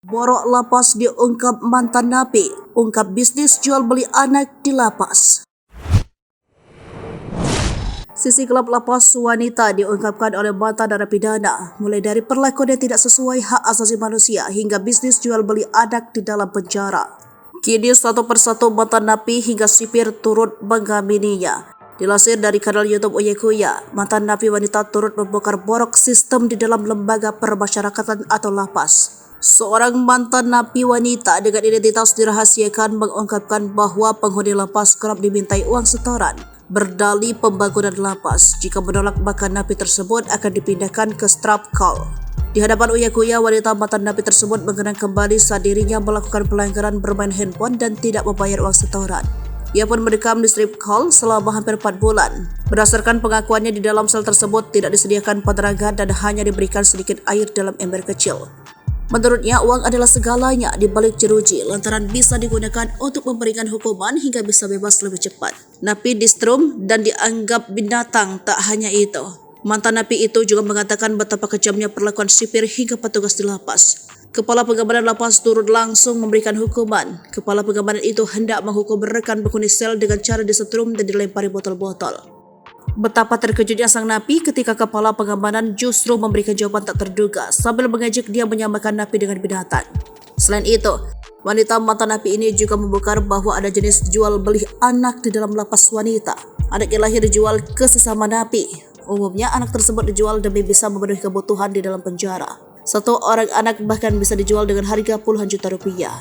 Borok lapas diungkap mantan napi, ungkap bisnis jual beli anak di lapas. Sisi gelap lapas wanita diungkapkan oleh mantan narapidana, mulai dari perlakuan yang tidak sesuai hak asasi manusia hingga bisnis jual beli anak di dalam penjara. Kini satu persatu mantan napi hingga sipir turut mengamininya. Dilansir dari kanal YouTube Uyekuya, mantan napi wanita turut membongkar borok sistem di dalam lembaga permasyarakatan atau lapas. Seorang mantan napi wanita dengan identitas dirahasiakan mengungkapkan bahwa penghuni lapas kerap dimintai uang setoran. Berdalih pembangunan lapas, jika menolak maka napi tersebut akan dipindahkan ke strap call. Di hadapan Uyekuya, wanita mantan napi tersebut mengenang kembali saat dirinya melakukan pelanggaran bermain handphone dan tidak membayar uang setoran. Ia pun mendekam di strip call selama hampir 4 bulan. Berdasarkan pengakuannya, di dalam sel tersebut tidak disediakan penerangan dan hanya diberikan sedikit air dalam ember kecil. Menurutnya, uang adalah segalanya di balik jeruji lantaran bisa digunakan untuk memberikan hukuman hingga bisa bebas lebih cepat. Napi distrum dan dianggap binatang. Tak hanya itu, mantan napi itu juga mengatakan betapa kejamnya perlakuan sipir hingga petugas di lapas. Kepala pengamanan lapas turut langsung memberikan hukuman. Kepala pengamanan itu hendak menghukum rekan penghuni sel dengan cara disetrum dan dilempari botol-botol. Betapa terkejutnya sang napi ketika kepala pengamanan justru memberikan jawaban tak terduga sambil mengejek dia menyamakan napi dengan binatang. Selain itu, wanita mantan napi ini juga membongkar bahwa ada jenis jual beli anak di dalam lapas wanita. Anak yang lahir dijual ke sesama napi. Umumnya anak tersebut dijual demi bisa memenuhi kebutuhan di dalam penjara. Satu orang anak bahkan bisa dijual dengan harga puluhan juta rupiah.